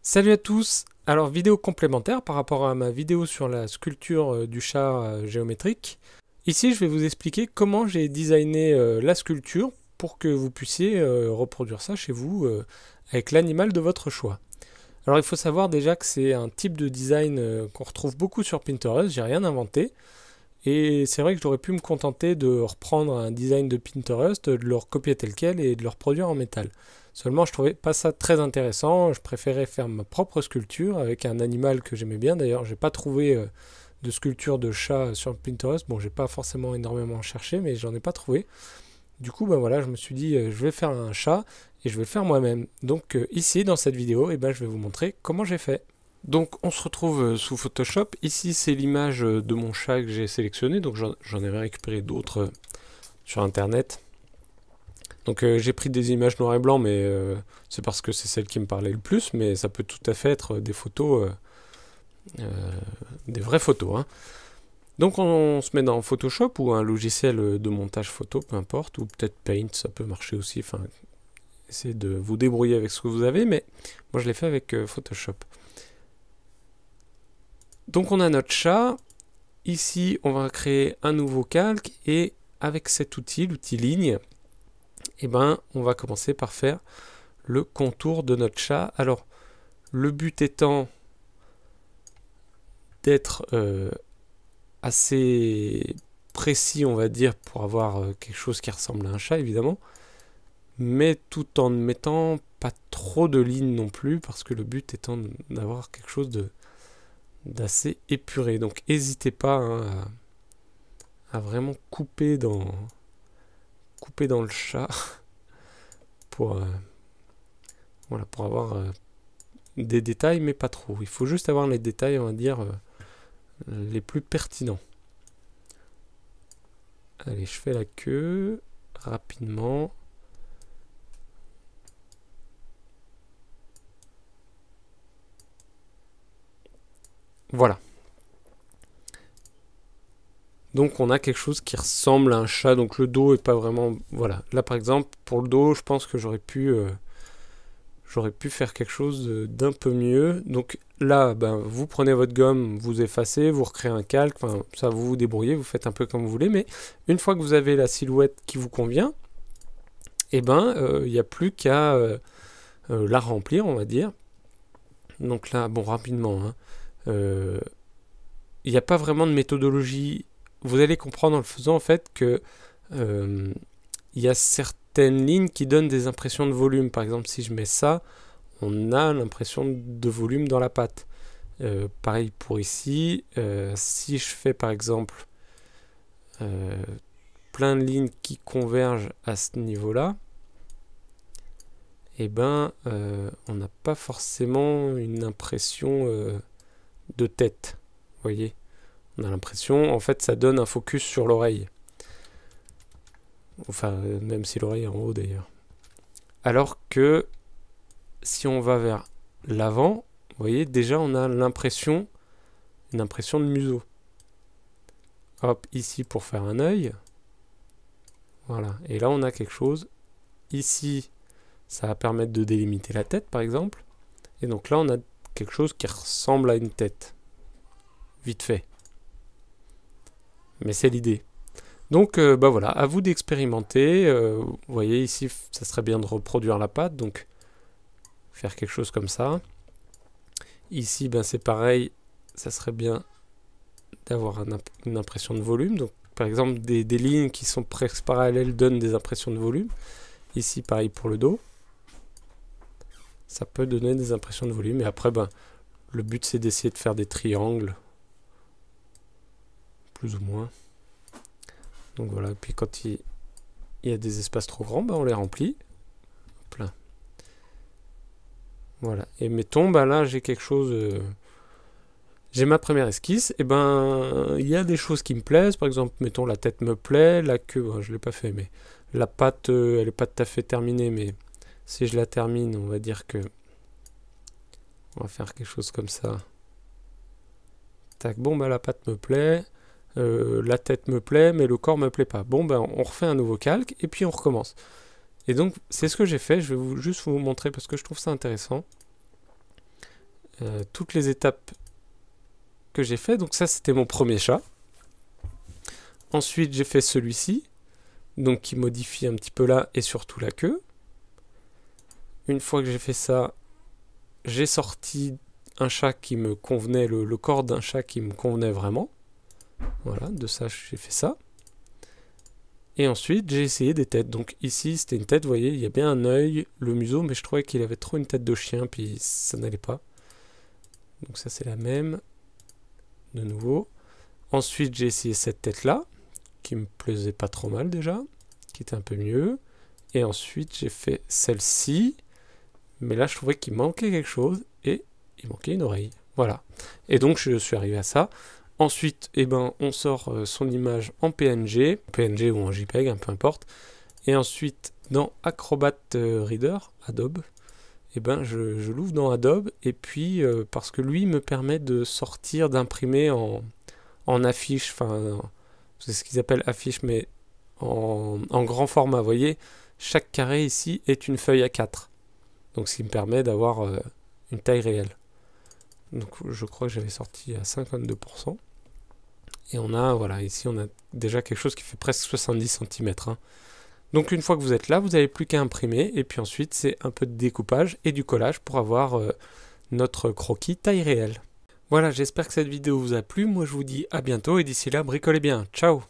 Salut à tous! Alors vidéo complémentaire par rapport à ma vidéo sur la sculpture du chat géométrique. Ici je vais vous expliquer comment j'ai designé la sculpture pour que vous puissiez reproduire ça chez vous avec l'animal de votre choix. Alors il faut savoir déjà que c'est un type de design qu'on retrouve beaucoup sur Pinterest, j'ai rien inventé. Et c'est vrai que j'aurais pu me contenter de reprendre un design de Pinterest, de le recopier tel quel et de le reproduire en métal. Seulement, je trouvais pas ça très intéressant. Je préférais faire ma propre sculpture avec un animal que j'aimais bien. D'ailleurs, j'ai pas trouvé de sculpture de chat sur Pinterest. Bon, j'ai pas forcément énormément cherché, mais j'en ai pas trouvé. Du coup, ben voilà, je me suis dit, je vais faire un chat et je vais le faire moi-même. Donc ici, dans cette vidéo, je vais vous montrer comment j'ai fait. Donc on se retrouve sous Photoshop. Ici c'est l'image de mon chat que j'ai sélectionné. Donc j'en avais récupéré d'autres sur internet. Donc j'ai pris des images noir et blanc, mais c'est parce que c'est celle qui me parlait le plus. Mais ça peut tout à fait être des photos, des vraies photos, hein. Donc on se met dans Photoshop ou un logiciel de montage photo, peu importe, ou peut-être Paint, ça peut marcher aussi. Enfin, essayez de vous débrouiller avec ce que vous avez, mais moi je l'ai fait avec Photoshop. Donc on a notre chat. Ici, on va créer un nouveau calque et avec cet outil, l'outil ligne, on va commencer par faire le contour de notre chat. Alors, le but étant d'être assez précis, on va dire, pour avoir quelque chose qui ressemble à un chat, évidemment, mais tout en ne mettant pas trop de lignes non plus, parce que le but étant d'avoir quelque chose d'assez épuré. Donc n'hésitez pas, hein, à vraiment couper dans le chat pour, voilà, pour avoir des détails, mais pas trop. Il faut juste avoir les détails, on va dire, les plus pertinents. Allez, je fais la queue rapidement. Voilà. Donc on a quelque chose qui ressemble à un chat, donc le dos est pas vraiment... Voilà, là par exemple, pour le dos, je pense que j'aurais pu faire quelque chose d'un peu mieux. Donc là, vous prenez votre gomme, vous effacez, vous recréez un calque, enfin ça vous vous débrouillez, vous faites un peu comme vous voulez, mais une fois que vous avez la silhouette qui vous convient, il n'y a plus qu'à la remplir, on va dire. Donc là, bon, rapidement, hein, il n'y a pas vraiment de méthodologie. Vous allez comprendre en le faisant en fait que il y a certaines lignes qui donnent des impressions de volume. Par exemple, si je mets ça, on a l'impression de volume dans la patte. Pareil pour ici. Si je fais par exemple plein de lignes qui convergent à ce niveau-là, on n'a pas forcément une impression de tête. Vous voyez ? On a l'impression, en fait, ça donne un focus sur l'oreille. Enfin, même si l'oreille est en haut d'ailleurs. Alors que si on va vers l'avant, vous voyez, déjà on a une impression de museau. Hop, ici pour faire un œil. Voilà, et là on a quelque chose. Ici, ça va permettre de délimiter la tête par exemple. Et donc là on a quelque chose qui ressemble à une tête. Vite fait. Mais c'est l'idée. Donc voilà, à vous d'expérimenter. Vous voyez ici, ça serait bien de reproduire la patte, donc faire quelque chose comme ça. Ici, c'est pareil, ça serait bien d'avoir une impression de volume. Donc par exemple, des lignes qui sont presque parallèles donnent des impressions de volume. Ici, pareil pour le dos. Ça peut donner des impressions de volume. Et après, le but c'est d'essayer de faire des triangles. Plus ou moins. Donc voilà, et puis quand il y a des espaces trop grands, on les remplit. Hop là. Voilà, et mettons, là j'ai quelque chose... j'ai ma première esquisse, et il y a des choses qui me plaisent, par exemple, mettons la tête me plaît, la queue, je l'ai pas fait, mais la patte, elle est pas tout à fait terminée, mais si je la termine, on va dire que... On va faire quelque chose comme ça. Tac, la patte me plaît... la tête me plaît, mais le corps me plaît pas. Bon, on refait un nouveau calque et puis on recommence. Et donc, c'est ce que j'ai fait. Je vais juste vous montrer parce que je trouve ça intéressant. toutes les étapes que j'ai fait. Donc ça, c'était mon premier chat. Ensuite, j'ai fait celui-ci, donc qui modifie un petit peu là et surtout la queue. Une fois que j'ai fait ça, j'ai sorti un chat qui me convenait, le corps d'un chat qui me convenait vraiment. Voilà, de ça, j'ai fait ça. Et ensuite, j'ai essayé des têtes. Donc ici, c'était une tête, vous voyez, il y a bien un œil, le museau, mais je trouvais qu'il avait trop une tête de chien, puis ça n'allait pas. Donc ça, c'est la même, de nouveau. Ensuite, j'ai essayé cette tête-là, qui me plaisait pas trop mal déjà, qui était un peu mieux. Et ensuite, j'ai fait celle-ci, mais là, je trouvais qu'il manquait quelque chose, et il manquait une oreille. Voilà. Et donc, je suis arrivé à ça. Ensuite, eh ben, on sort son image en PNG ou en JPEG, hein, peu importe. Et ensuite, dans Acrobat Reader, Adobe, eh ben, je l'ouvre dans Adobe. Et puis, parce que lui me permet de sortir, d'imprimer en affiche, enfin, c'est ce qu'ils appellent affiche, mais en grand format. Vous voyez, chaque carré ici est une feuille A4. Donc, ce qui me permet d'avoir une taille réelle. Donc je crois que j'avais sorti à 52%. Et on a, voilà, ici on a déjà quelque chose qui fait presque 70 cm. Hein. Donc une fois que vous êtes là, vous n'avez plus qu'à imprimer. Et puis ensuite, c'est un peu de découpage et du collage pour avoir notre croquis taille réelle. Voilà, j'espère que cette vidéo vous a plu. Moi je vous dis à bientôt et d'ici là, bricolez bien. Ciao!